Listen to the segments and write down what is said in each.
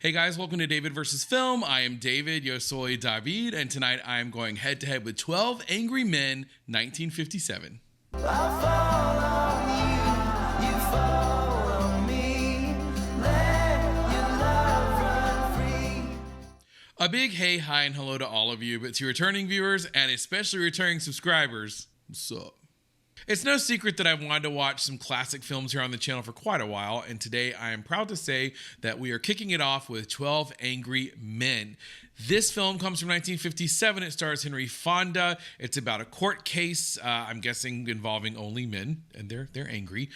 Hey guys, welcome to David vs. Film. I am David, yo soy David, and tonight I am going head to head with 12 Angry Men, 1957. A big hey, hi, and hello to all of you, but to returning viewers and especially returning subscribers, what's up? It's no secret that I've wanted to watch some classic films here on the channel for quite a while, and today I am proud to say that we are kicking it off with 12 Angry Men. This film comes from 1957. It stars Henry Fonda. It's about a court case, I'm guessing involving only men, and they're angry,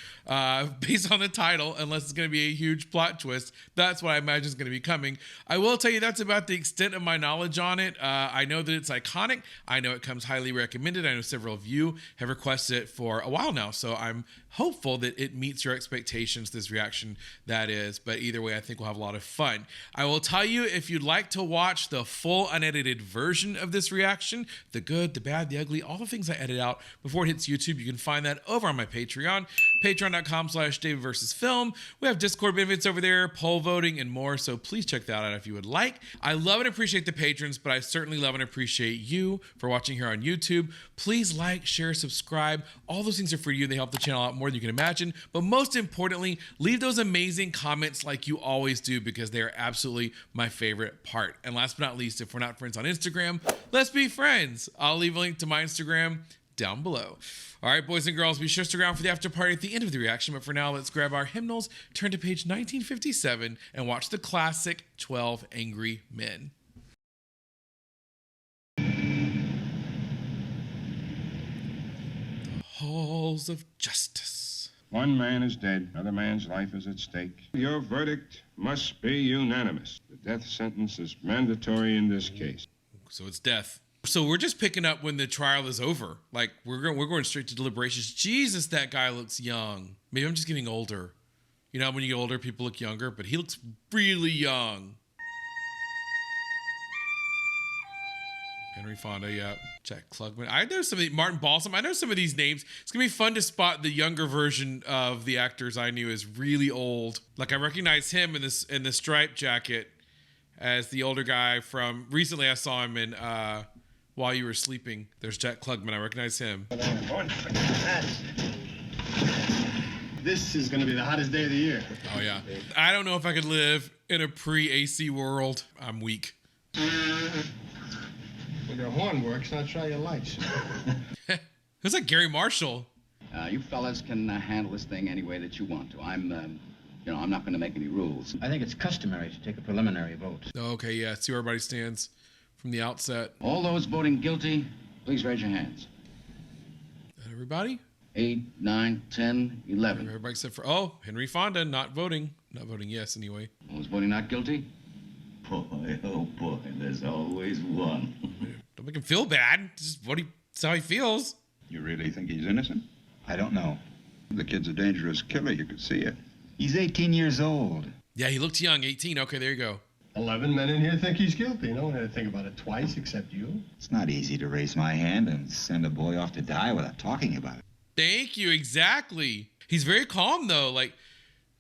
based on the title, unless it's going to be a huge plot twist. That's what I imagine is going to be coming. I will tell you that's about the extent of my knowledge on it. I know that it's iconic. I know it comes highly recommended. I know several of you have requested it for a while now, so I'm hopeful that it meets your expectations, this reaction that is, but either way I think we'll have a lot of fun. I will tell you, if you'd like to watch the full unedited version of this reaction, the good, the bad, the ugly, all the things I edit out before it hits YouTube, you can find that over on my Patreon, patreon.com/DavidVersusFilm. We have Discord benefits over there, poll voting, and more, so please check that out if you would like. I love and appreciate the patrons, but I certainly love and appreciate you for watching here on YouTube. Please like, share, subscribe. All those things are for you. They help the channel out more than you can imagine. But most importantly, leave those amazing comments like you always do, because they are absolutely my favorite part. And last but not least, if we're not friends on Instagram, let's be friends. I'll leave a link to my Instagram down below. All right, boys and girls, be sure to stick around for the after party at the end of the reaction. But for now, let's grab our hymnals, turn to page 1957, and watch the classic 12 Angry Men. Halls of justice. One man is dead. Another man's life is at stake. Your verdict must be unanimous. The death sentence is mandatory in this case. So it's death. So we're just picking up when the trial is over. Like, we're going straight to deliberations. Jesus, that guy looks young. Maybe I'm just getting older. You know, when you get older, people look younger, but he looks really young. Henry Fonda, yeah. Jack Klugman. I know some of the, Martin Balsam. I know some of these names. It's gonna be fun to spot the younger version of the actors I knew as really old. Like, I recognize him in the striped jacket as the older guy from recently. I saw him in While You Were Sleeping. There's Jack Klugman. I recognize him. This is gonna be the hottest day of the year. Oh yeah. I don't know if I could live in a pre-AC world. I'm weak. Well, your horn works, now try your lights. Who's that Gary Marshall? You fellas can handle this thing any way that you want to. I'm not going to make any rules. I think it's customary to take a preliminary vote. Okay, yeah, see where everybody stands from the outset. All those voting guilty, please raise your hands. Everybody? 8, 9, 10, 11. Everybody except for, Henry Fonda, not voting. Not voting yes, anyway. Those voting not guilty? Boy, oh boy, there's always one. Don't make him feel bad. Just that's how he feels. You really think he's innocent? I don't know. The kid's a dangerous killer. You could see it. He's 18 years old. Yeah, he looked young, 18. Okay, there you go. 11 men in here think he's guilty. No one had to think about it twice except you. It's not easy to raise my hand and send a boy off to die without talking about it. Thank you, exactly. He's very calm, though. Like,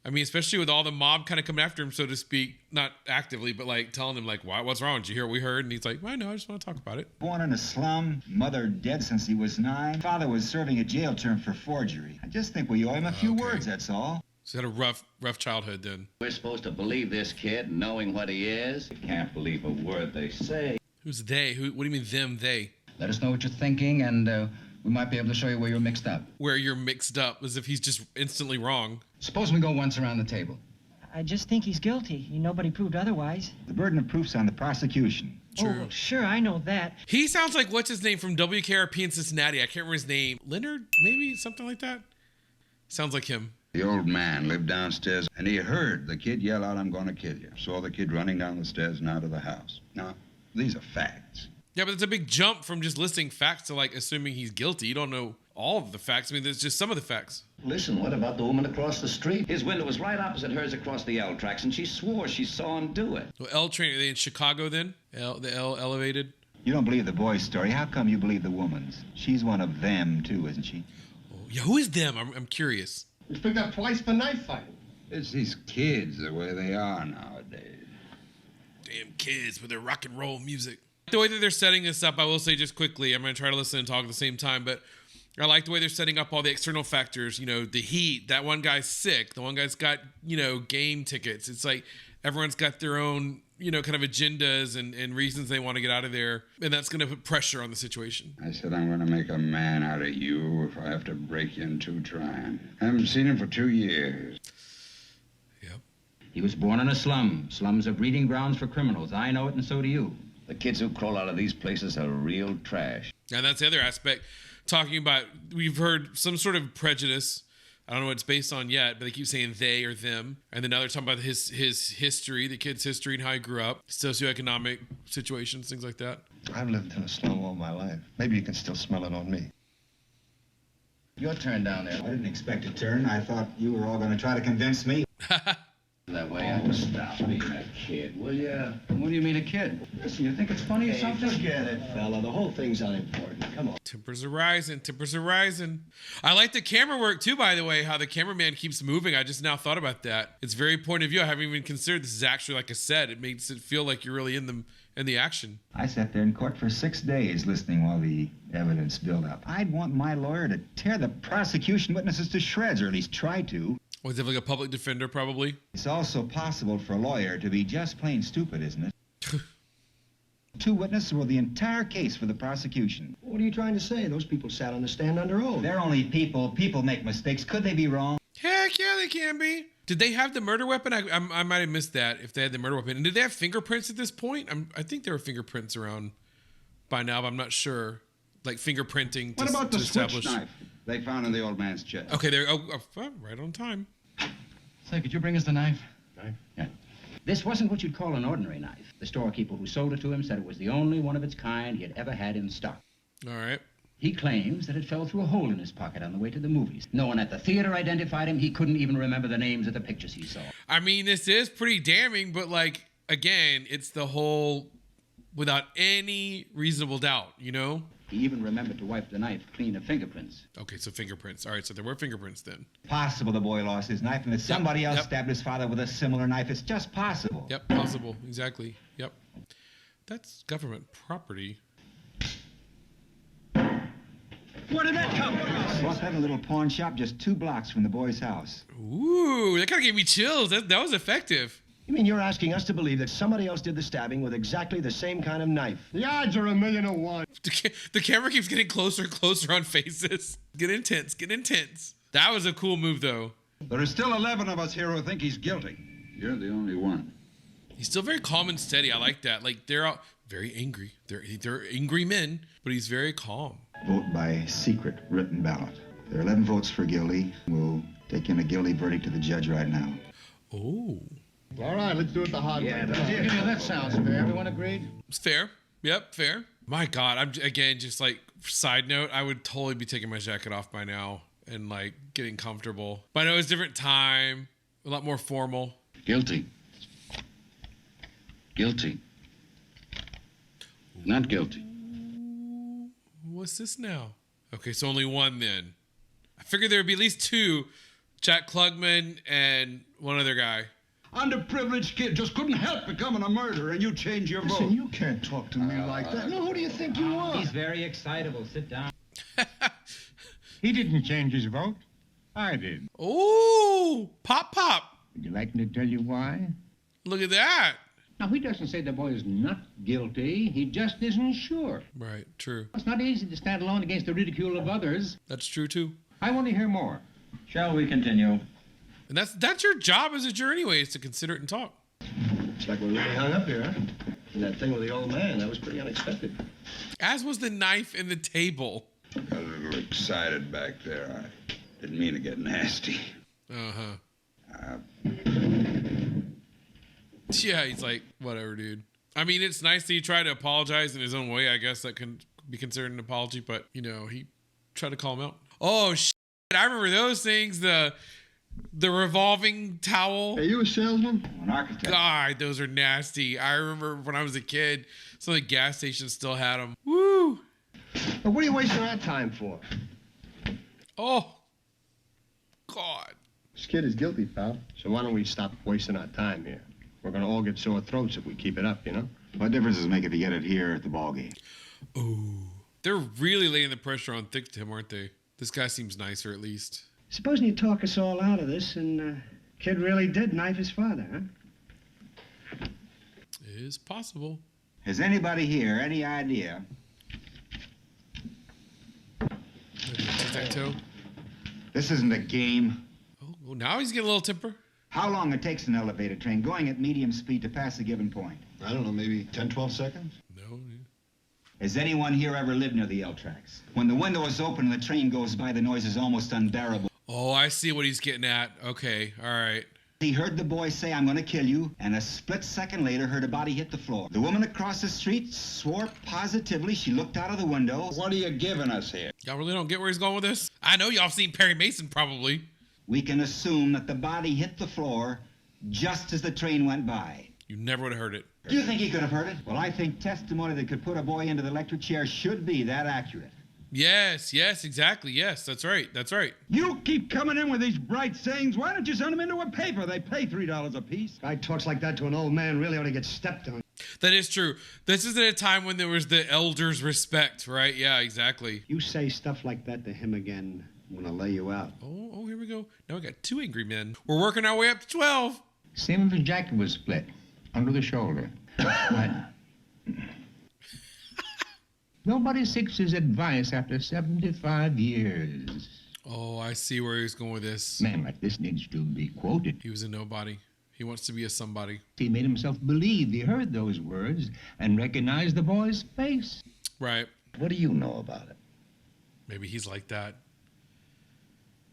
I mean, especially with all the mob kind of coming after him, so to speak, not actively, but like telling him, like, what's wrong? Did you hear what we heard? And he's like, well, no, I just want to talk about it. Born in a slum, mother dead since he was 9. Father was serving a jail term for forgery. I just think we owe him a few words, that's all. So he had a rough childhood then. We're supposed to believe this kid, knowing what he is. You can't believe a word they say. Who's they? What do you mean them, they? Let us know what you're thinking, and we might be able to show you where you're mixed up. Where you're mixed up, as if he's just instantly wrong. Suppose we go once around the table. I just think he's guilty. Nobody proved otherwise. The burden of proof's on the prosecution. True. Oh, sure, I know that. He sounds like, what's his name from WKRP in Cincinnati? I can't remember his name. Leonard, maybe? Something like that? Sounds like him. The old man lived downstairs, and he heard the kid yell out, "I'm going to kill you." Saw the kid running down the stairs and out of the house. Now, these are facts. Yeah, but it's a big jump from just listing facts to, like, assuming he's guilty. You don't know all of the facts. I mean, there's just some of the facts. Listen, what about the woman across the street? His window was right opposite hers across the L tracks, and she swore she saw him do it. So L train, are they in Chicago then? The L elevated? You don't believe the boy's story. How come you believe the woman's? She's one of them, too, isn't she? Oh, yeah, who is them? I'm curious. He's picked up twice for knife fighting. It's these kids, the way they are nowadays. Damn kids with their rock and roll music. The way that they're setting this up, I will say just quickly, I'm going to try to listen and talk at the same time, but I like the way they're setting up all the external factors. You know, the heat, that one guy's sick. The one guy's got, you know, game tickets. It's like everyone's got their own, you know, kind of agendas and reasons they want to get out of there. And that's going to put pressure on the situation. I said I'm going to make a man out of you if I have to break you in two trying. I haven't seen him for 2 years. Yep. He was born in a slum. Slums are breeding grounds for criminals. I know it, and so do you. The kids who crawl out of these places are real trash. And that's the other aspect. Talking about, we've heard some sort of prejudice. I don't know what it's based on yet, but they keep saying they or them. And then now they're talking about his history, the kid's history and how he grew up, socioeconomic situations, things like that. I've lived in a slum all my life. Maybe you can still smell it on me. Your turn down there. I didn't expect a turn. I thought you were all going to try to convince me. That way. Oh, stop being a kid, will ya? What do you mean a kid? Listen, you think it's funny or something? Forget it, fella. The whole thing's unimportant. Come on. Tempers are rising. Tempers are rising. I like the camera work too, by the way, how the cameraman keeps moving. I just now thought about that. It's very point of view. I haven't even considered this is actually like a set. It makes it feel like you're really in the action. I sat there in court for 6 days listening while the evidence built up. I'd want my lawyer to tear the prosecution witnesses to shreds, or at least try to. Was it like a public defender, probably? It's also possible for a lawyer to be just plain stupid, isn't it? 2 witnesses were the entire case for the prosecution. What are you trying to say? Those people sat on the stand under oath. They're only people. People make mistakes. Could they be wrong? Heck yeah, they can be. Did they have the murder weapon? I might have missed that if they had the murder weapon. And did they have fingerprints at this point? I think there were fingerprints around by now, but I'm not sure. Like fingerprinting What about the to switch establish. knife they found in the old man's chest? Okay, there. Oh, right on time. Say, could you bring us the knife? Knife? Yeah. This wasn't what you'd call an ordinary knife. The storekeeper who sold it to him said it was the only one of its kind he had ever had in stock. All right. He claims that it fell through a hole in his pocket on the way to the movies. No one at the theater identified him. He couldn't even remember the names of the pictures he saw. I mean, this is pretty damning, but like, again, it's the whole without any reasonable doubt, you know? He even remembered to wipe the knife clean of fingerprints. Okay, so fingerprints. All right, so there were fingerprints then. Possible the boy lost his knife and that somebody else Yep. stabbed his father with a similar knife. It's just possible. Yep, possible. Exactly. Yep. That's government property. Where did that come from? Bought that in a little pawn shop just 2 blocks from the boy's house. Ooh, that kind of gave me chills. That was effective. You mean you're asking us to believe that somebody else did the stabbing with exactly the same kind of knife? The odds are 1,000,000 to 1. The camera keeps getting closer and closer on faces. Get intense. Get intense. That was a cool move, though. There are still 11 of us here who think he's guilty. You're the only one. He's still very calm and steady. I like that. Like, they're all very angry. They're angry men, but he's very calm. Vote by secret written ballot. There are 11 votes for guilty. We'll take in a guilty verdict to the judge right now. Oh. All right, let's do it the hard way. Yeah, that sounds fair. Everyone agreed? It's fair. Yep, fair. My God, I'm again just like side note. I would totally be taking my jacket off by now and like getting comfortable. But I know it's a different time, a lot more formal. Guilty. Guilty. Not guilty. What's this now? Okay, so only one then. I figured there would be at least 2, Jack Klugman and one other guy. Underprivileged kid just couldn't help becoming a murderer, and you change your vote. Listen, you can't talk to me like that. No, who do you think you are? He's very excitable. Sit down. He didn't change his vote. I did. Oh, pop. Would you like me to tell you why? Look at that. Now, he doesn't say the boy is not guilty. He just isn't sure. Right, true. It's not easy to stand alone against the ridicule of others. That's true, too. I want to hear more. Shall we continue? And that's your job as a juror anyway, is to consider it and talk. Looks like we're really hung up here, huh? And that thing with the old man, that was pretty unexpected. As was the knife in the table. Got a little excited back there. I didn't mean to get nasty. Uh-huh. Yeah, he's like, whatever, dude. I mean, it's nice that he tried to apologize in his own way. I guess that can be considered an apology, but, you know, he tried to call him out. Oh, shit. I remember those things. The revolving towel. Are you a salesman? An architect. God, those are nasty. I remember when I was a kid, some of the gas stations still had them. Woo! But what are you wasting our time for? Oh, God. This kid is guilty, pal. So why don't we stop wasting our time here? We're gonna all get sore throats if we keep it up, you know? What difference does it make if you get it here at the ball game? Ooh. They're really laying the pressure on thick to him, aren't they? This guy seems nicer, at least. Supposing you talk us all out of this and kid really did knife his father, huh? It is possible. Has anybody here any idea? Tic-tac-toe. This isn't a game. Oh, well, now he's getting a little temper. How long it takes an elevator train going at medium speed to pass a given point? I don't know, maybe 10, 12 seconds? No. Has anyone here ever lived near the L tracks? When the window is open and the train goes by, the noise is almost unbearable. Oh, I see what he's getting at. Okay, all right. He heard the boy say, "I'm going to kill you," and a split second later heard a body hit the floor. The woman across the street swore positively she looked out of the window. What are you giving us here? Y'all really don't get where he's going with this? I know y'all seen Perry Mason, probably. We can assume that the body hit the floor just as the train went by. You never would have heard it. Do you think he could have heard it? Well, I think testimony that could put a boy into the electric chair should be that accurate. Yes, exactly. Yes, that's right. You keep coming in with these bright sayings. Why don't you send them into a paper? They pay $3 a piece. Guy talks like that to an old man really ought to get stepped on. That is true. This is at a time when there was the elders' respect, right? Yeah, exactly. You say stuff like that to him again, I'm gonna lay you out. Oh, here we go. Now we got 2 angry men. We're working our way up to 12. Same if his jacket was split, under the shoulder. Nobody seeks his advice after 75 years. Oh, I see where he's going with this. Man like this needs to be quoted. He was a nobody. He wants to be a somebody. He made himself believe he heard those words and recognized the boy's face. Right. What do you know about it? Maybe he's like that.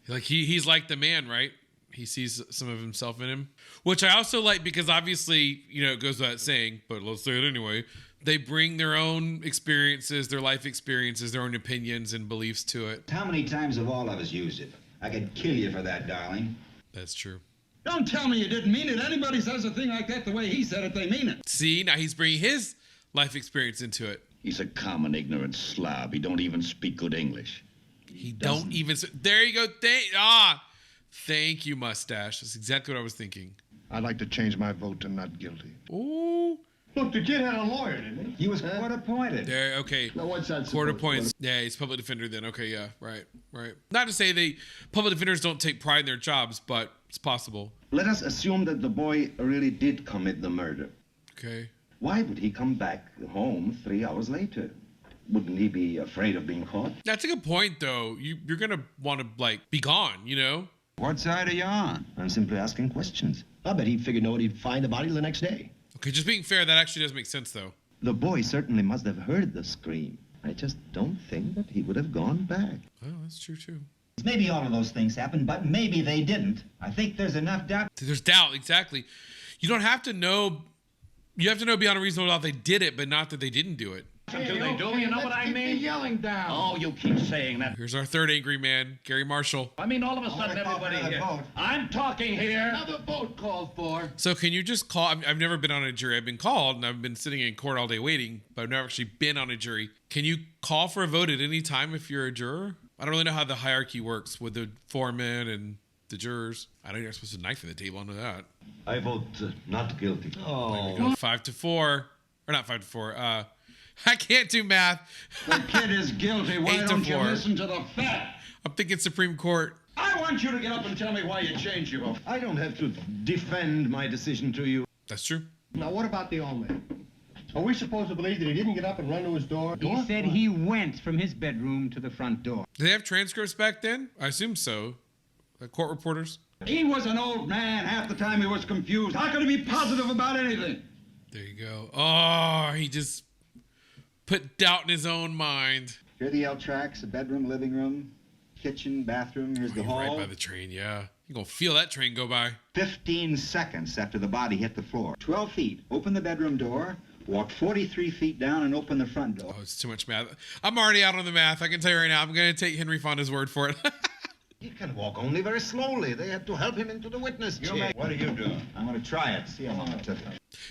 Like he's like the man, right? He sees some of himself in him, which I also like because obviously, it goes without saying, but let's say it anyway. They bring their own experiences, their life experiences, their own opinions and beliefs to it. How many times have all of us used it? I could kill you for that, darling. That's true. Don't tell me you didn't mean it. Anybody says a thing like that the way he said it, they mean it. See, now he's bringing his life experience into it. He's a common ignorant slob. He don't even speak good English. He don't even... There you go. Thank you, Mustache. That's exactly what I was thinking. I'd like to change my vote to not guilty. Ooh. Look, the kid had a lawyer, didn't he? He was court appointed. There, okay. Now, what's that? Court appoints. Yeah, he's public defender then. Okay, yeah, right. Not to say public defenders don't take pride in their jobs, but it's possible. Let us assume that the boy really did commit the murder. Okay. Why would he come back home 3 hours later? Wouldn't he be afraid of being caught? That's a good point, though. You're going to want to, be gone, What side are you on? I'm simply asking questions. I bet he figured he'd find the body the next day. Okay, just being fair, that actually does make sense, though. The boy certainly must have heard the scream. I just don't think that he would have gone back. Oh, that's true, too. Maybe all of those things happened, but maybe they didn't. I think there's enough doubt. There's doubt, exactly. You don't have to know... You have to know beyond a reasonable doubt they did it, but not that they didn't do it. Until they do, you know what I mean? Yelling down. Oh, you keep saying that. Here's our third angry man, Gary Marshall. I mean, all of a sudden, everybody here. I'm talking here. Another vote called for. So can you just call... I've never been on a jury. I've been called, and I've been sitting in court all day waiting, but I've never actually been on a jury. Can you call for a vote at any time if you're a juror? I don't really know how the hierarchy works with the foreman and the jurors. I know you're not supposed to knife in the table. I know that. I vote not guilty. There we go. 5-4. Or not 5-4. I can't do math. The kid is guilty. Why don't you listen to the fact? I'm thinking Supreme Court. I want you to get up and tell me why you changed your vote. I don't have to defend my decision to you. That's true. Now, what about the old man? Are we supposed to believe that he didn't get up and run to his door? He said he went from his bedroom to the front door. Did they have transcripts back then? I assume so. The court reporters? He was an old man. Half the time he was confused. How could he be positive about anything? There you go. Oh, he just put doubt in his own mind. Here are the L tracks, a bedroom, living room, kitchen, bathroom. Here's the hall. Right by the train, yeah. You're going to feel that train go by. 15 seconds after the body hit the floor. 12 feet. Open the bedroom door. Walk 43 feet down and open the front door. Oh, it's too much math. I'm already out on the math. I can tell you right now. I'm going to take Henry Fonda's word for it. He can walk only very slowly. They had to help him into the witness chair. What are you doing? I'm going to try it. See how long it took.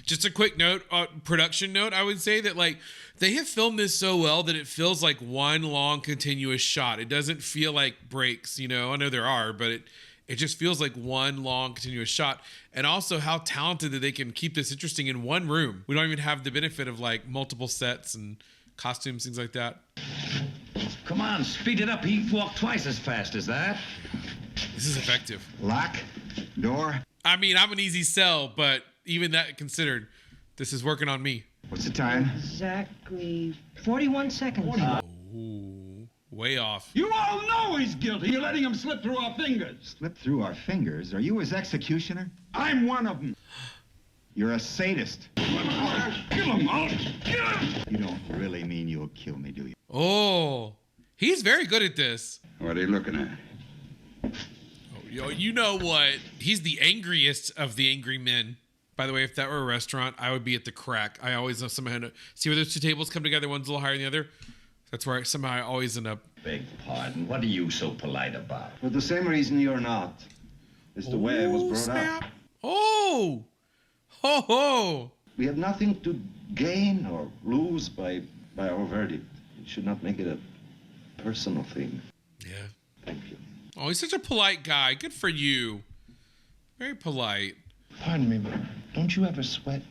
Just a quick note, production note, I would say that they have filmed this so well that it feels like one long continuous shot. It doesn't feel like breaks, I know there are, but It just feels like one long continuous shot. And also how talented that they can keep this interesting in one room. We don't even have the benefit of like multiple sets and costumes, things like that. Come on, speed it up. He walked twice as fast as that. This is effective. Lock, door. I mean, I'm an easy sell, but even that considered, this is working on me. What's the time? Exactly 41 seconds. Ooh, way off. You all know he's guilty. You're letting him slip through our fingers. Slip through our fingers? Are you his executioner? I'm one of them. You're a sadist. Kill him, I'll kill him. You don't really mean you'll kill me, do you? Oh, he's very good at this. What are you looking at? Oh, you know what? He's the angriest of the angry men. By the way, if that were a restaurant, I would be at the crack. I always know somehow to see where those two tables come together. One's a little higher than the other. That's where I always end up. Beg pardon. What are you so polite about? For the same reason you're not. It's the way I was brought up. Oh! Ho ho! We have nothing to gain or lose by our verdict. It should not make it a personal thing. Yeah. Thank you. Oh, he's such a polite guy. Good for you. Very polite. Pardon me, but don't you ever sweat?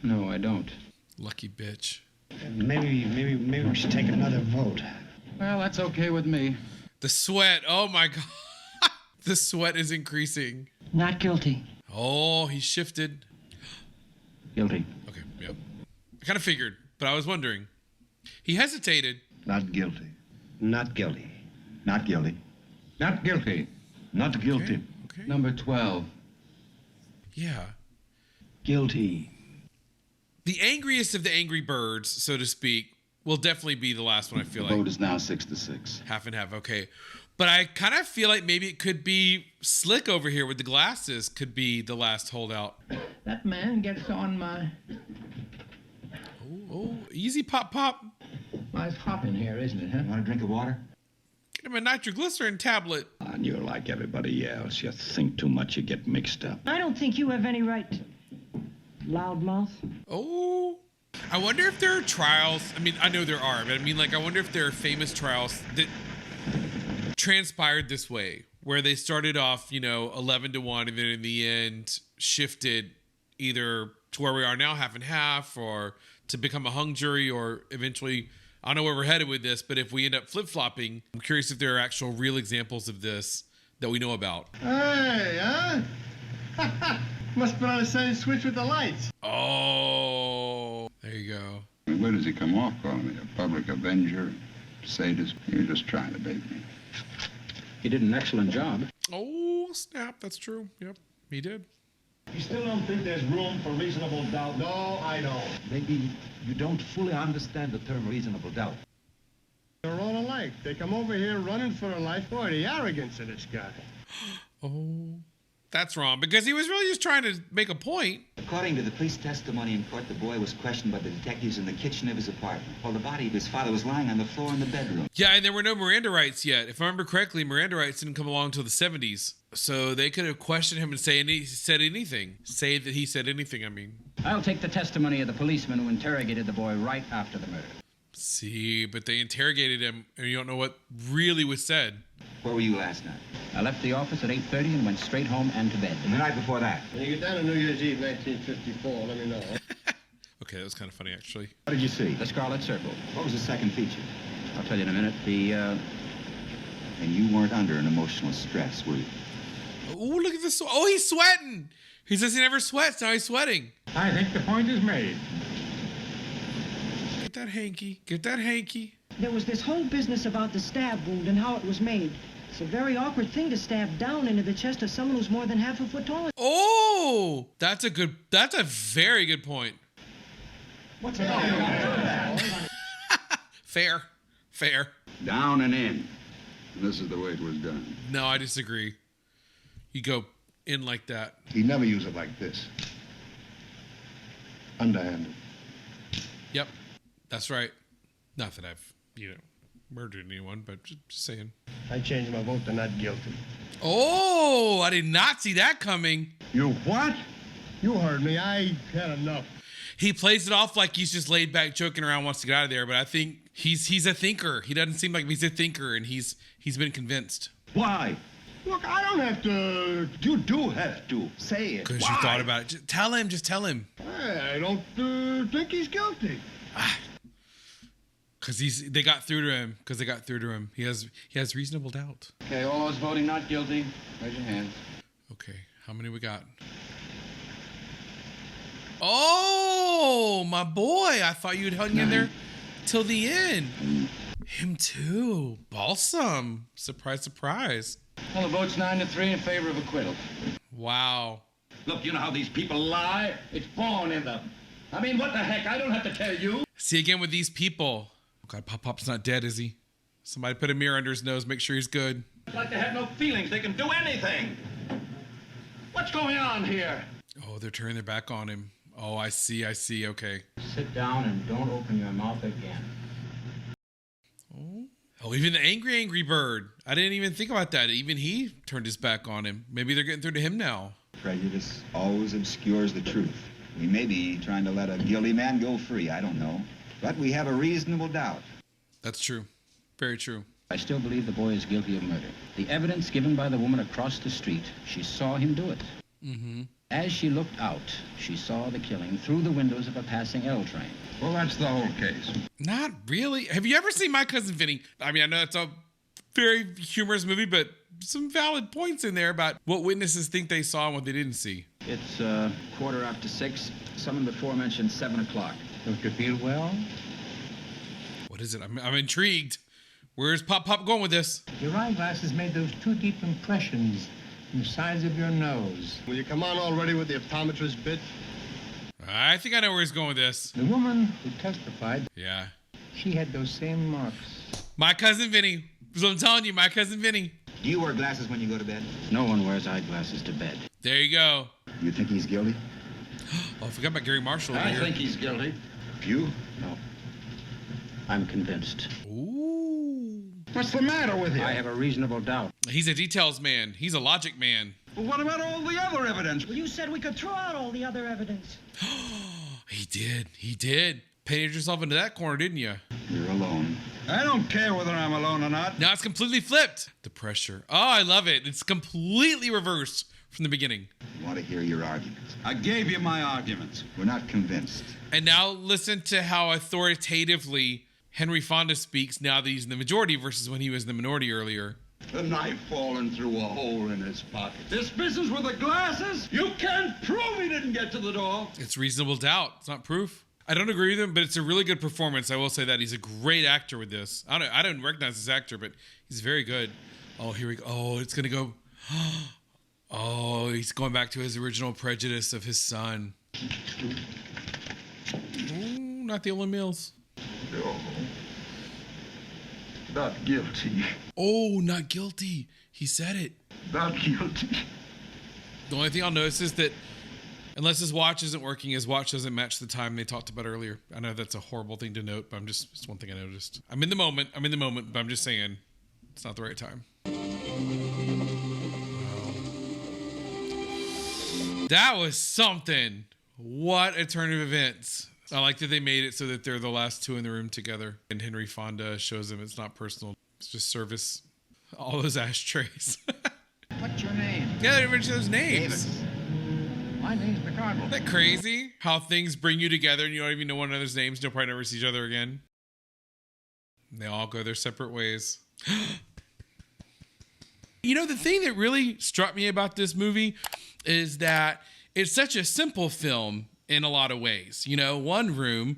No, I don't. Lucky bitch. Maybe we should take another vote. Well, that's okay with me. The sweat. Oh my God. The sweat is increasing. Not guilty. Oh, he shifted. Guilty. Okay, yep. I kind of figured, but I was wondering. He hesitated. Not guilty. Not guilty. Not guilty. Not guilty. Not guilty. Okay. Number 12. Yeah. Guilty. The angriest of the angry birds, so to speak, will definitely be the last one, I feel The like. vote is now 6-6. Half and half, okay. But I kind of feel like maybe it could be Slick over here with the glasses could be the last holdout. That man gets on my Oh, easy pop pop. nice hop in here, isn't it, huh? Want a drink of water? Get him a nitroglycerin tablet. And you're like everybody else. You think too much, you get mixed up. I don't think you have any right to... Loudmouth. Oh, I wonder if there are trials. I mean, I know there are, but I mean, like, I wonder if there are famous trials that transpired this way, where they started off, 11-1, and then in the end shifted either to where we are now, half and half, or to become a hung jury, or eventually, I don't know where we're headed with this, but if we end up flip-flopping, I'm curious if there are actual real examples of this that we know about. Hey, huh? Must put on the same switch with the lights. Oh, there you go. I mean, where does he come off calling me? A public avenger? Sadist? You're just trying to bait me. He did an excellent job. Oh, snap. That's true. Yep, he did. You still don't think there's room for reasonable doubt? No, I don't. Maybe you don't fully understand the term reasonable doubt. They're all alike. They come over here running for their life. Boy, the arrogance of this guy. Oh, that's wrong, because he was really just trying to make a point. According to the police testimony in court, the boy was questioned by the detectives in the kitchen of his apartment, while the body of his father was lying on the floor in the bedroom. Yeah, and there were no Miranda rights yet. If I remember correctly, Miranda rights didn't come along until the 70s. So they could have questioned him and say that he said anything, I mean. I'll take the testimony of the policeman who interrogated the boy right after the murder. See, but they interrogated him, and you don't know what really was said. Where were you last night? I left the office at 8:30 and went straight home and to bed. And the night before that? When you get down to New Year's Eve, 1954, let me know. Okay, that was kind of funny, actually. What did you see? The Scarlet Circle. What was the second feature? I'll tell you in a minute. And you weren't under an emotional stress, were you? Oh, look at this. Oh, he's sweating. He says he never sweats. Now he's sweating. I think the point is made. Get that hanky. Get that hanky. There was this whole business about the stab wound and how it was made. It's a very awkward thing to stab down into the chest of someone who's more than half a foot tall. Oh, that's a very good point. What's it all? Fair. Down and in. And this is the way it was done. No, I disagree. You go in like that. He never used it like this. Underhanded. Yep, that's right. Not that I've, murdered anyone, but just saying. I changed my vote to not guilty. Oh, I did not see that coming. You what? You heard me. I had enough. He plays it off like he's just laid back, joking around, wants to get out of there, but I think he's a thinker. He doesn't seem like he's a thinker, and he's been convinced. Why? Look, I don't have to. You do have to. Say it. Because you thought about it. Just tell him. I don't think he's guilty. Because they got through to him. He has reasonable doubt. Okay, all those voting not guilty, raise your hands. Okay, how many we got? Oh, my boy. I thought you'd hung in there till the end. Him too. Balsam. Surprise, surprise. Well, the vote's 9-3 in favor of acquittal. Wow. Look, you know how these people lie? It's born in them. I mean, what the heck? I don't have to tell you. See, again with these people. Oh, God, Pop's not dead, is he? Somebody put a mirror under his nose, make sure he's good. Like they have no feelings. They can do anything. What's going on here? Oh, they're turning their back on him. Oh, I see. Okay. Sit down and don't open your mouth again. Oh, even the angry bird. I didn't even think about that. Even he turned his back on him. Maybe they're getting through to him now. Prejudice always obscures the truth. We may be trying to let a guilty man go free, I don't know. But we have a reasonable doubt. That's true. Very true. I still believe the boy is guilty of murder. The evidence given by the woman across the street, she saw him do it. Mm-hmm. As she looked out, she saw the killing through the windows of a passing L train. Well, that's the whole case. Not really. Have you ever seen My Cousin Vinny? I mean, I know it's a very humorous movie, but some valid points in there about what witnesses think they saw and what they didn't see. It's 6:15. Some of the aforementioned 7 o'clock. Don't you feel well? What is it? I'm intrigued. Where's Pop going with this? Your eyeglasses made those 2 deep impressions on the sides of your nose. Will you come on already with the optometrist bit? I think I know where he's going with this. The woman who testified, yeah, she had those same marks. My Cousin Vinny. So I'm telling you, My Cousin Vinny. Do you wear glasses when you go to bed? No one wears eyeglasses to bed. There you go. You think he's guilty? Oh, I forgot about Gary Marshall. I think he's guilty. You? No. I'm convinced. Ooh. What's the matter with you? I have a reasonable doubt. He's a details man. He's a logic man. Well, what about all the other evidence? Well, you said we could throw out all the other evidence. He did. Painted yourself into that corner, didn't you? You're alone. I don't care whether I'm alone or not. Now it's completely flipped. The pressure. Oh, I love it. It's completely reversed from the beginning. I want to hear your arguments. I gave you my arguments. We're not convinced. And now listen to how authoritatively Henry Fonda speaks now that he's in the majority versus when he was in the minority earlier. The knife falling through a hole in his pocket. This business with the glasses? You can't prove he didn't get to the door. It's reasonable doubt. It's not proof. I don't agree with him, but it's a really good performance. I will say that. He's a great actor with this. I don't recognize this actor, but he's very good. Oh, here we go. Oh, it's going to go. Oh, he's going back to his original prejudice of his son. Ooh, not the only Mills. No. Not guilty. Oh, not guilty. He said it. Not guilty. The only thing I'll notice is that unless his watch isn't working, his watch doesn't match the time they talked about earlier. I know that's a horrible thing to note, but it's one thing I noticed. I'm in the moment, but I'm just saying it's not the right time. Wow. That was something. What a turn of events. I like that they made it so that they're the last two in the room together. And Henry Fonda shows them it's not personal. It's just service. All those ashtrays. What's your name? Yeah, they didn't mention those names. Davis. My name's McCardle. Isn't that crazy? How things bring you together and you don't even know one another's names. You'll probably never see each other again. And they all go their separate ways. You know, the thing that really struck me about this movie is that it's such a simple film in a lot of ways. You know, one room,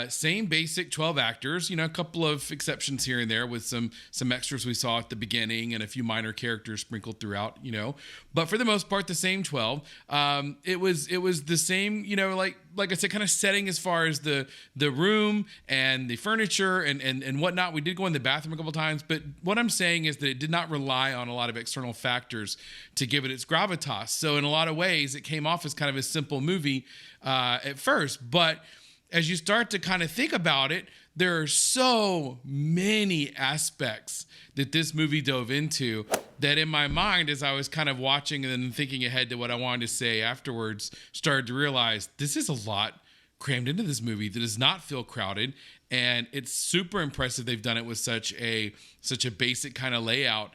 same basic 12 actors, you know, a couple of exceptions here and there with some extras we saw at the beginning and a few minor characters sprinkled throughout, you know, but for the most part, the same 12. It was the same, you know, like I said, kind of setting as far as the room and the furniture and whatnot. We did go in the bathroom a couple times, but what I'm saying is that it did not rely on a lot of external factors to give it its gravitas. So in a lot of ways, it came off as kind of a simple movie at first, but as you start to kind of think about it, there are so many aspects that this movie dove into that in my mind, as I was kind of watching and then thinking ahead to what I wanted to say afterwards, started to realize this is a lot crammed into this movie that does not feel crowded. And it's super impressive they've done it with such a basic kind of layout,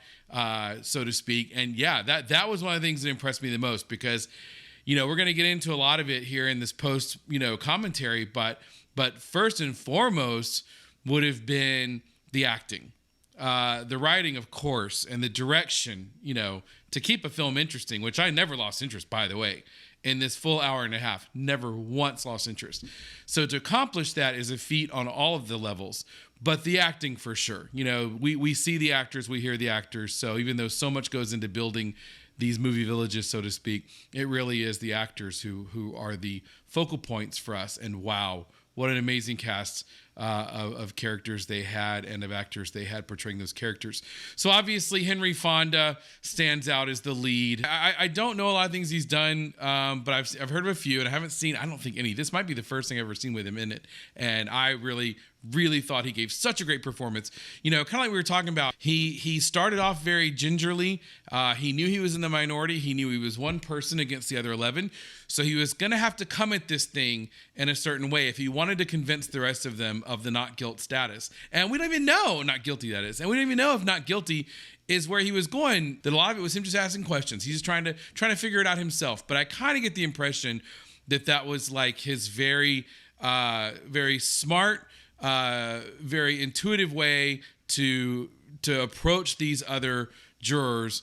so to speak. And yeah, that was one of the things that impressed me the most, because, you know, we're going to get into a lot of it here in this post, you know, commentary, but first and foremost would have been the acting, the writing, of course, and the direction, you know, to keep a film interesting, which I never lost interest, by the way. In this full hour and a half, never once lost interest. So to accomplish that is a feat on all of the levels, but the acting for sure. You know, we see the actors, we hear the actors. So even though so much goes into building these movie villages, so to speak, it really is the actors who are the focal points for us. And wow, what an amazing cast of characters they had and of actors they had portraying those characters. So obviously Henry Fonda stands out as the lead. I don't know a lot of things he's done, but I've heard of a few, and I haven't seen, I don't think any. This might be the first thing I've ever seen with him in it, and I really thought he gave such a great performance. You know, kind of like we were talking about, he started off very gingerly. He knew he was in the minority. He knew he was one person against the other 11. So he was going to have to come at this thing in a certain way if he wanted to convince the rest of them of the not guilt status. And we don't even know not guilty that is. And we don't even know if not guilty is where he was going. That a lot of it was him just asking questions. He's just trying to figure it out himself. But I kind of get the impression that was like his very smart, very intuitive way to approach these other jurors,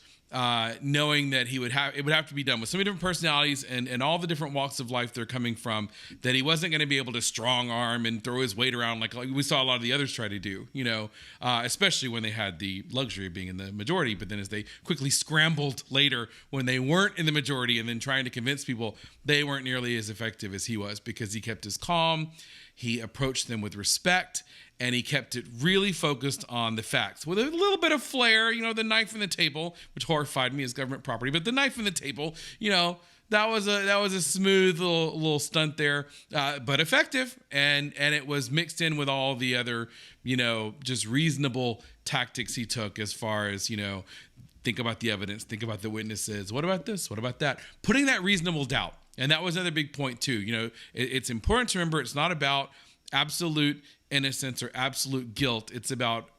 knowing that it would have to be done with so many different personalities and all the different walks of life they're coming from, that he wasn't going to be able to strong arm and throw his weight around like we saw a lot of the others try to do, you know, especially when they had the luxury of being in the majority. But then as they quickly scrambled later when they weren't in the majority and then trying to convince people, they weren't nearly as effective as he was, because he kept his calm, he approached them with respect, and he kept it really focused on the facts with a little bit of flair. You know, the knife in the table, which horrified me as government property, but the knife in the table, you know, that was a smooth little stunt there, but effective, and it was mixed in with all the other, you know, just reasonable tactics he took as far as, you know, think about the evidence, think about the witnesses, what about this, what about that, putting that reasonable doubt. And that was another big point too. You know, it's important to remember it's not about absolute innocence or absolute guilt. It's about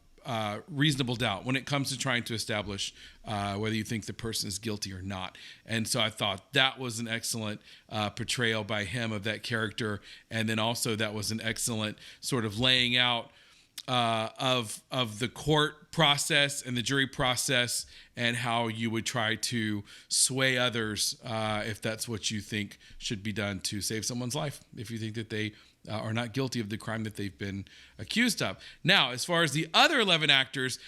reasonable doubt when it comes to trying to establish whether you think the person is guilty or not. And so I thought that was an excellent portrayal by him of that character. And then also that was an excellent sort of laying out of the court process and the jury process, and how you would try to sway others if that's what you think should be done to save someone's life, if you think that they are not guilty of the crime that they've been accused of. Now, as far as the other 11 actors,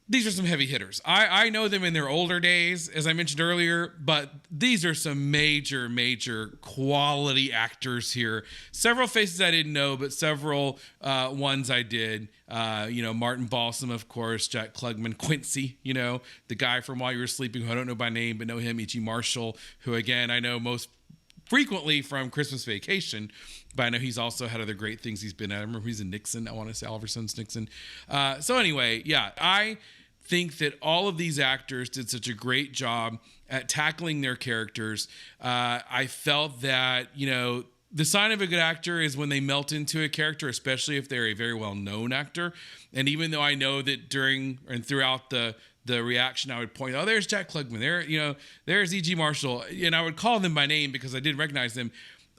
these are some heavy hitters. I know them in their older days, as I mentioned earlier, but these are some major quality actors here. Several faces I didn't know, but several ones I did. You know, Martin Balsam, of course, Jack Klugman, Quincy, you know, the guy from While You Were Sleeping, who I don't know by name, but know him, E.G. Marshall, who, again, I know most frequently from Christmas Vacation, but I know he's also had other great things he's been at. I remember he's in Nixon. I want to say Oliver Stone's Nixon. So anyway, yeah, I think that all of these actors did such a great job at tackling their characters. I felt that, you know, the sign of a good actor is when they melt into a character, especially if they're a very well-known actor. And even though I know that during and throughout the reaction, I would point, oh, there's Jack Klugman, there, you know, there's E.G. Marshall, and I would call them by name because I did recognize them.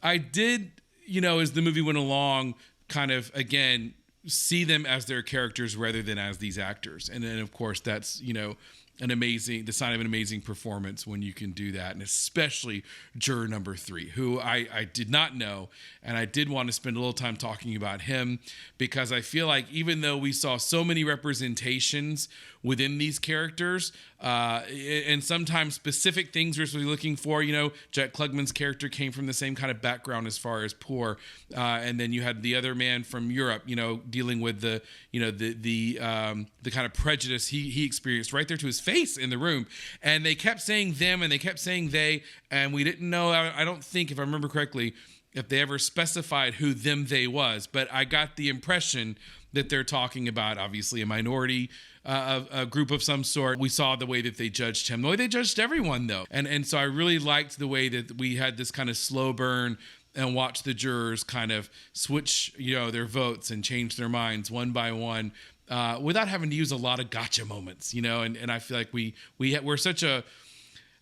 I did, you know, as the movie went along, kind of, again, see them as their characters rather than as these actors. And then, of course, that's, you know, the sign of an amazing performance when you can do that. And especially juror number 3, who I did not know. And I did want to spend a little time talking about him, because I feel like even though we saw so many representations within these characters, and sometimes specific things we're supposed to be looking for, you know, Jack Klugman's character came from the same kind of background as far as poor. And then you had the other man from Europe, you know, dealing with the kind of prejudice he experienced right there to his face in the room. And they kept saying them and they kept saying they, and we didn't know, I don't think, if I remember correctly, if they ever specified who them they was, but I got the impression that they're talking about, obviously, a minority, a group of some sort. We saw the way that they judged him, the way they judged everyone, though. And so I really liked the way that we had this kind of slow burn and watch the jurors kind of switch, their votes and change their minds one by one, without having to use a lot of gotcha moments, and I feel like we're such a,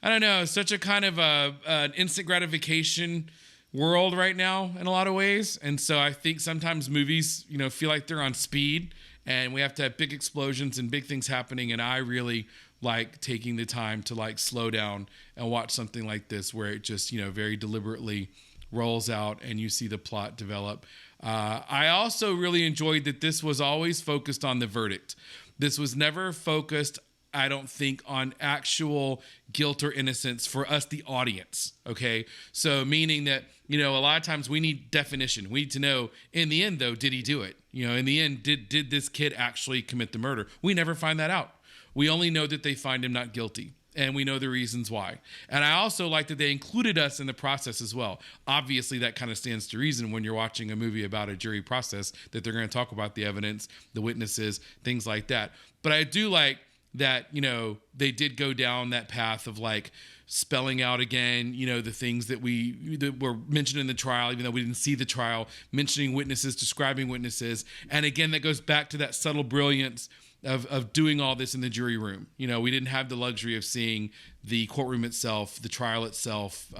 I don't know, such a kind of an instant gratification world right now in a lot of ways. And so I think sometimes movies, feel like they're on speed and we have to have big explosions and big things happening. And I really like taking the time to like slow down and watch something like this where it just, very deliberately rolls out and you see the plot develop. I also really enjoyed that this was always focused on the verdict. This was never focused, I don't think, on actual guilt or innocence for us, the audience. Okay. So meaning that, a lot of times we need definition. We need to know in the end though, did he do it? In the end, did this kid actually commit the murder? We never find that out. We only know that they find him not guilty. And we know the reasons why. And I also like that they included us in the process as well. Obviously, that kind of stands to reason when you're watching a movie about a jury process, that they're going to talk about the evidence, the witnesses, things like that. But I do like that, they did go down that path of like spelling out again, the things that were mentioned in the trial, even though we didn't see the trial, mentioning witnesses, describing witnesses. And again, that goes back to that subtle brilliance of doing all this in the jury room. We didn't have the luxury of seeing the courtroom itself, the trial itself.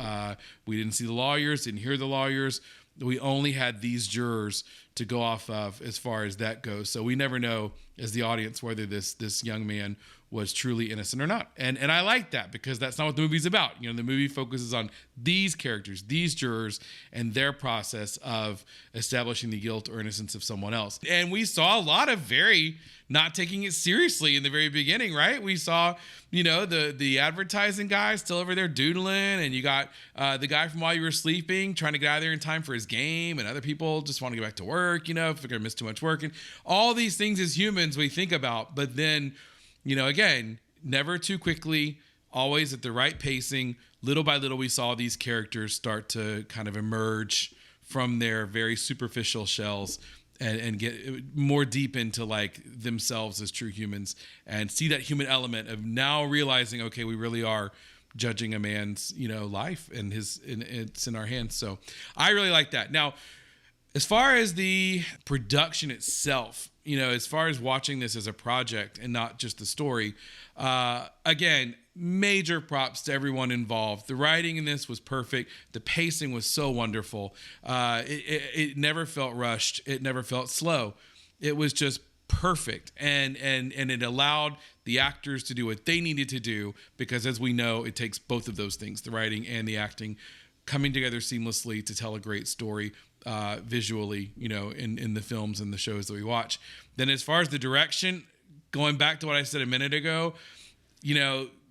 We didn't see the lawyers, didn't hear the lawyers. We only had these jurors to go off of as far as that goes. So we never know as the audience whether this young man was truly innocent or not. And I like that because that's not what the movie's about. The movie focuses on these characters, these jurors, and their process of establishing the guilt or innocence of someone else. And we saw a lot of very not taking it seriously in the very beginning, right? We saw, the advertising guy still over there doodling, and you got the guy from While You Were Sleeping trying to get out of there in time for his game, and other people just want to get back to work, if they're going to miss too much work. And all these things as humans we think about, but then, again, never too quickly, always at the right pacing. Little by little, we saw these characters start to kind of emerge from their very superficial shells and get more deep into like themselves as true humans and see that human element of now realizing, okay, we really are judging a man's, life and it's in our hands. So I really like that. Now, as far as the production itself, as far as watching this as a project and not just the story, again, major props to everyone involved. The writing in this was perfect. The pacing was so wonderful. It never felt rushed. It never felt slow. It was just perfect. And it allowed the actors to do what they needed to do because, as we know, it takes both of those things, the writing and the acting, coming together seamlessly to tell a great story visually, in the films and the shows that we watch. Then as far as the direction, going back to what I said a minute ago,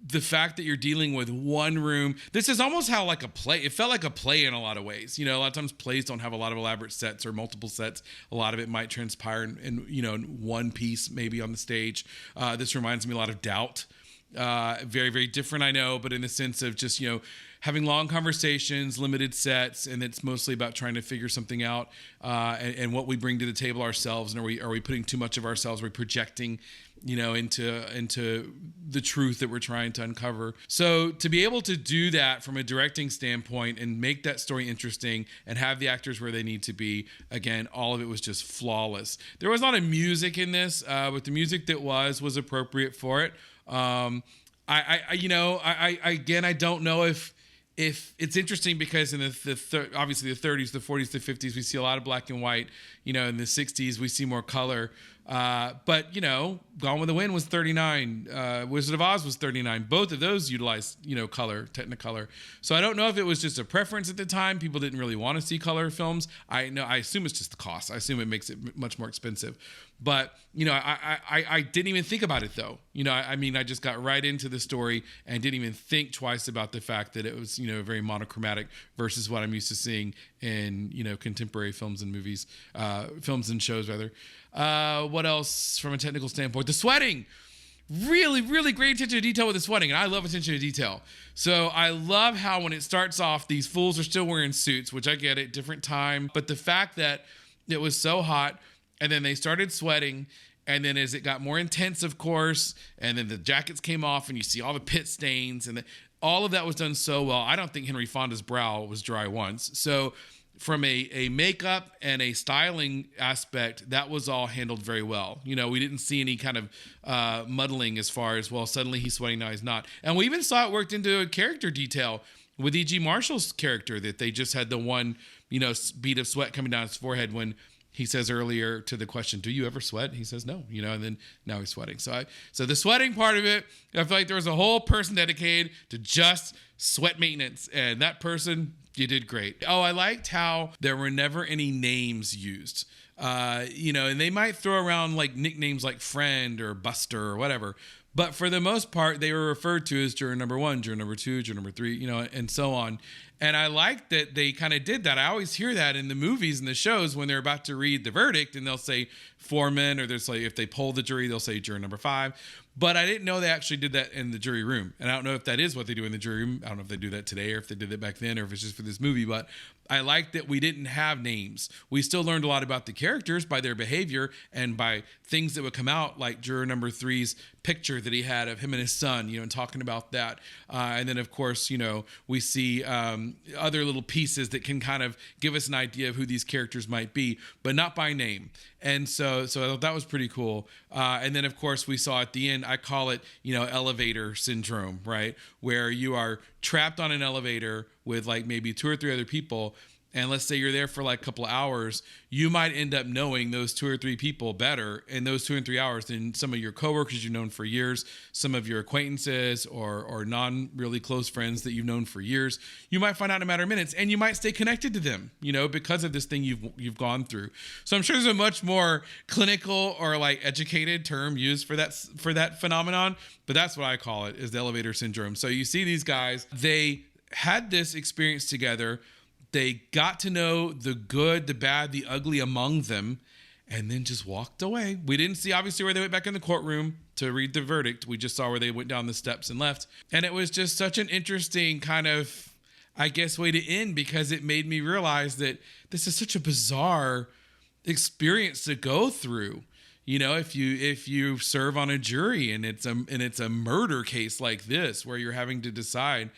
the fact that you're dealing with one room, this is almost how like a play, it felt like a play in a lot of ways. A lot of times plays don't have a lot of elaborate sets or multiple sets. A lot of it might transpire in one piece, maybe on the stage. This reminds me a lot of Doubt. Very, very different, I know, but in the sense of just, having long conversations, limited sets, and it's mostly about trying to figure something out and what we bring to the table ourselves. And are we putting too much of ourselves? Are we projecting, into the truth that we're trying to uncover? So to be able to do that from a directing standpoint and make that story interesting and have the actors where they need to be, again, all of it was just flawless. There was a lot of music in this, but the music that was appropriate for it. I don't know if it's interesting because in obviously the 30s, the 40s, the 50s, we see a lot of black and white. In the 60s, we see more color. But Gone with the Wind was 39. Wizard of Oz was 39. Both of those utilized, color, Technicolor. So I don't know if it was just a preference at the time. People didn't really want to see color films. I assume it's just the cost. I assume it makes it much more expensive. But, I didn't even think about it though. I just got right into the story and didn't even think twice about the fact that it was, very monochromatic versus what I'm used to seeing in, contemporary films and movies, films and shows rather. What else from a technical standpoint? The sweating. Really, really great attention to detail with the sweating, and I love attention to detail. So I love how when it starts off, these fools are still wearing suits, which I get it, different time. But the fact that it was so hot, and then they started sweating, and then as it got more intense, of course, and then the jackets came off, and you see all the pit stains, and all of that was done so well. I don't think Henry Fonda's brow was dry once. So from a makeup and a styling aspect, that was all handled very well. You know, we didn't see any kind of muddling as far as, well, suddenly he's sweating, now he's not. And we even saw it worked into a character detail with E.G. Marshall's character, that they just had the one, you know, bead of sweat coming down his forehead when he says earlier to the question, do you ever sweat? He says no, you know, and then now he's sweating. So the sweating part of it, I feel like there was a whole person dedicated to just sweat maintenance, and that person, you did great. Oh, I liked how there were never any names used. You know, and they might throw around like nicknames like Friend or Buster or whatever, but for the most part, they were referred to as juror number 1, juror number 2, juror number 3, you know, and so on. And I like that they kind of did that. I always hear that in the movies and the shows when they're about to read the verdict, and they'll say foreman, or there's like, if they poll the jury, they'll say juror number 5. But I didn't know they actually did that in the jury room. And I don't know if that is what they do in the jury room. I don't know if they do that today or if they did it back then or if it's just for this movie. But I like that we didn't have names. We still learned a lot about the characters by their behavior and by things that would come out, like juror number 3's picture that he had of him and his son, you know, and talking about that. And then, of course, you know, we see other little pieces that can kind of give us an idea of who these characters might be, but not by name. And so I thought that was pretty cool. And then, of course, we saw at the end, I call it, you know, elevator syndrome, right? Where you are trapped on an elevator with like maybe 2 or 3 other people. And let's say you're there for like a couple of hours, you might end up knowing those 2 or 3 people better in those 2 and 3 hours than some of your coworkers you've known for years, some of your acquaintances or non really close friends that you've known for years. You might find out in a matter of minutes, and you might stay connected to them, you know, because of this thing you've gone through. So I'm sure there's a much more clinical or like educated term used for that phenomenon, but that's what I call it, is the elevator syndrome. So you see these guys, they had this experience together. They got to know the good, the bad, the ugly among them, and then just walked away. We didn't see, obviously, where they went back in the courtroom to read the verdict. We just saw where they went down the steps and left. And it was just such an interesting kind of, I guess, way to end, because it made me realize that this is such a bizarre experience to go through. You know, if you serve on a jury and it's a murder case like this, where you're having to decide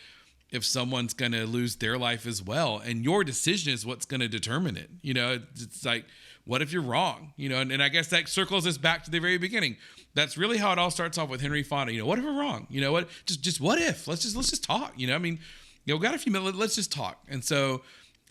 if someone's going to lose their life as well, and your decision is what's going to determine it. You know, it's like, what if you're wrong? You know, and I guess that circles us back to the very beginning. That's really how it all starts off with Henry Fonda. You know, what if we're wrong? You know what? Just what if? Let's just talk. You know, I mean, you know, we got a few minutes. Let's just talk. And so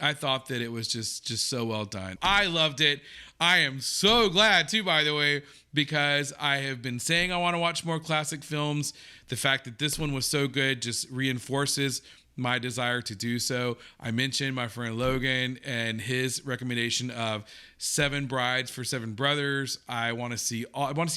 I thought that it was just so well done. I loved it. I am so glad too, by the way, because I have been saying I want to watch more classic films. The fact that this one was so good just reinforces my desire to do so. I mentioned my friend Logan and his recommendation of 7 Brides for 7 Brothers. I want to see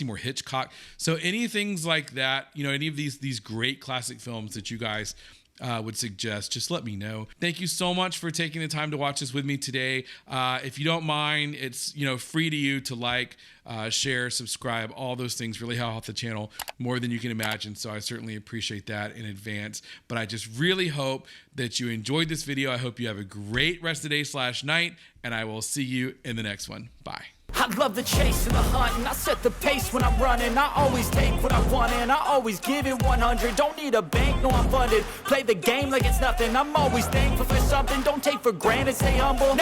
more Hitchcock. So anything like that, you know, any of these great classic films that you guys would suggest, just let me know. Thank you so much for taking the time to watch this with me today. If you don't mind, it's, you know, free to you to like, share, subscribe, all those things really help out the channel more than you can imagine. So I certainly appreciate that in advance. But I just really hope that you enjoyed this video. I hope you have a great rest of the day / night, and I will see you in the next one. Bye. I love the chase and the hunt, and I set the pace when I'm running. I always take what I want, and I always give it 100. Don't need a bank, no, I'm funded. Play the game like it's nothing. I'm always thankful for something. Don't take for granted, stay humble.